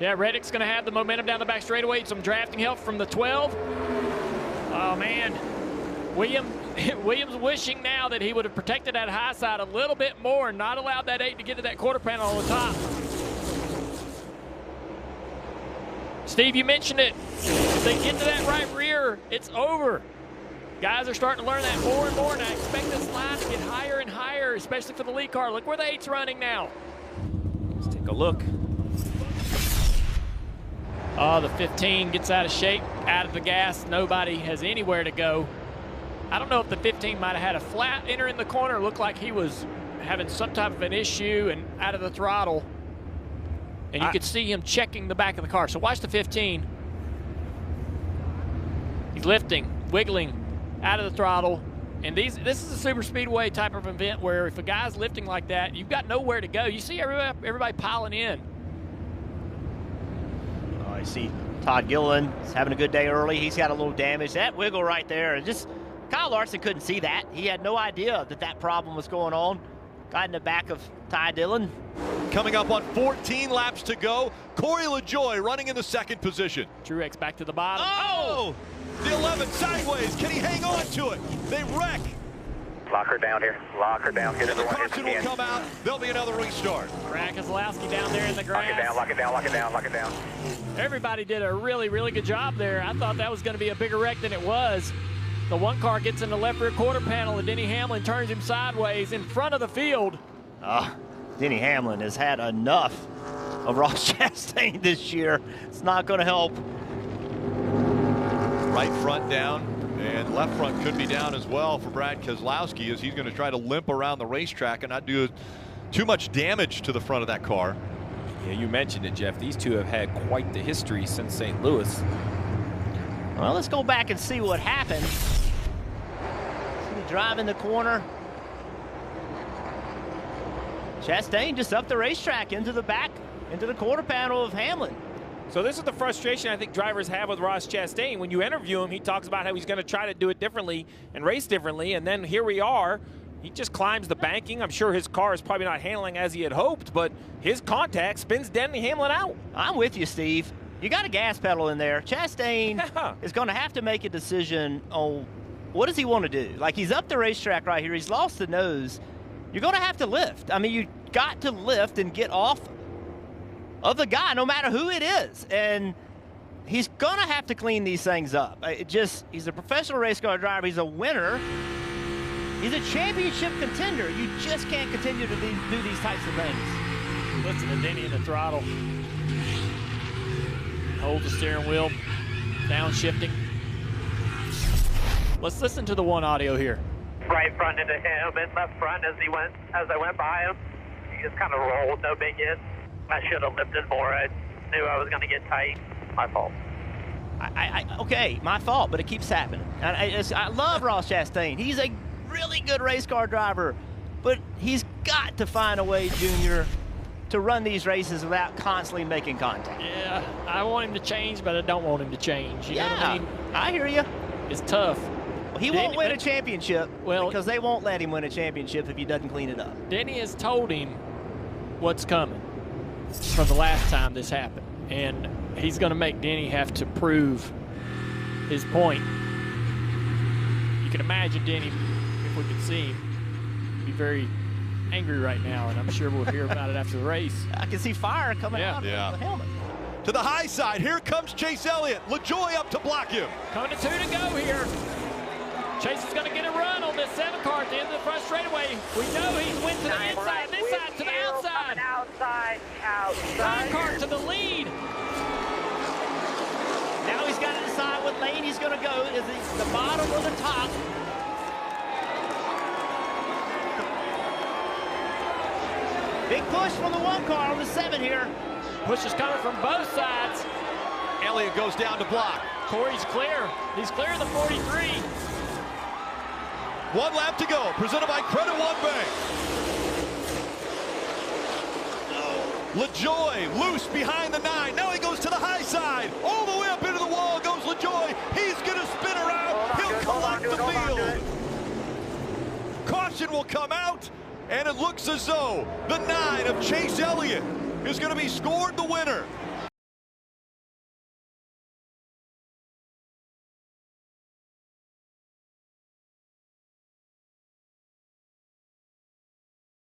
Yeah, Reddick's going to have the momentum down the back straightaway. Some drafting help from the 12. Oh, man. Williams wishing now that he would have protected that high side a little bit more and not allowed that 8 to get to that quarter panel on the top. Steve, you mentioned it. If they get to that right rear, it's over. Guys are starting to learn that more and more, and I expect this line to get higher and higher, especially for the lead car. Look where the 8's running now. Let's take a look. Oh, the 15 gets out of shape, out of the gas. Nobody has anywhere to go. I don't know if the 15 might have had a flat enter in the corner. It looked like he was having some type of an issue and out of the throttle. And you could see him checking the back of the car. So watch the 15. He's lifting, wiggling, out of the throttle. And this is a super speedway type of event where if a guy's lifting like that, you've got nowhere to go. You see everybody piling in. Oh, I see Todd Gilliland is having a good day early. He's got a little damage. That wiggle right there, and just Kyle Larson couldn't see that. He had no idea that problem was going on. Got in the back of Ty Dillon. Coming up on 14 laps to go, Corey LaJoie running in the second position. Truex back to the bottom. Oh! The 11 sideways. Can he hang on to it? They wreck. Lock her down here. Lock her down. Get And the caution will come out. There'll be another restart. Brad Keselowski down there in the grass. Lock it down, lock it down, lock it down, lock it down. Everybody did a really, really good job there. I thought that was going to be a bigger wreck than it was. The one car gets in the left rear quarter panel, and Denny Hamlin turns him sideways in front of the field. Denny Hamlin has had enough of Ross Chastain this year. It's not going to help. Right front down, and left front could be down as well for Brad Keselowski, as he's going to try to limp around the racetrack and not do too much damage to the front of that car. Yeah, you mentioned it, Jeff. These two have had quite the history since St. Louis. Well, let's go back and see what happened. See the drive in the corner. Chastain just up the racetrack into the back, into the quarter panel of Hamlin. So this is the frustration I think drivers have with Ross Chastain. When you interview him, he talks about how he's going to try to do it differently and race differently, and then here we are. He just climbs the banking. I'm sure his car is probably not handling as he had hoped, but his contact spins Denny Hamlin out. I'm with you, Steve. You got a gas pedal in there. Chastain is going to have to make a decision on what does he want to do. Like, he's up the racetrack right here. He's lost the nose. You're going to have to lift. I mean, you got to lift and get off of the guy, no matter who it is. And he's going to have to clean these things up. He's a professional race car driver. He's a winner. He's a championship contender. You just can't continue to do these types of things. Listen to Denny in the throttle. Hold the steering wheel, downshifting. Let's listen to the one audio here. Right front into him and left front as I went by him. He just kind of rolled, no big hit. I should have lifted more. I knew I was going to get tight. My fault. Okay, my fault, but it keeps happening. I love Ross Chastain. He's a really good race car driver, but he's got to find a way, Junior, to run these races without constantly making contact. Yeah, I want him to change, but I don't want him to change. You know what I mean? I hear you. It's tough. He won't win a championship because they won't let him win a championship if he doesn't clean it up. Denny has told him what's coming from the last time this happened, and he's going to make Denny have to prove his point. You can imagine Denny, if we could see him, be very angry right now, and I'm sure we'll hear about it after the race. I can see fire coming out of the helmet. To the high side, here comes Chase Elliott. LaJoie up to block him. Coming to 2 to go here. Chase is going to get a run on this 7 car at the end of the front straightaway. We know he's went to the inside, this side to the outside. Outside. 9 car to the lead. Now he's got to decide what lane he's going to go. Is it the bottom or the top? Big push from the 1 car on the 7 here. Push is coming from both sides. Elliott goes down to block. Corey's clear. He's clear of the 43. 1 lap to go, presented by Credit One Bank. LaJoie loose behind the 9. Now he goes to the high side. All the way up into the wall goes LaJoie. He's going to spin around. He'll collect the field. Caution will come out, and it looks as though the 9 of Chase Elliott is going to be scored the winner.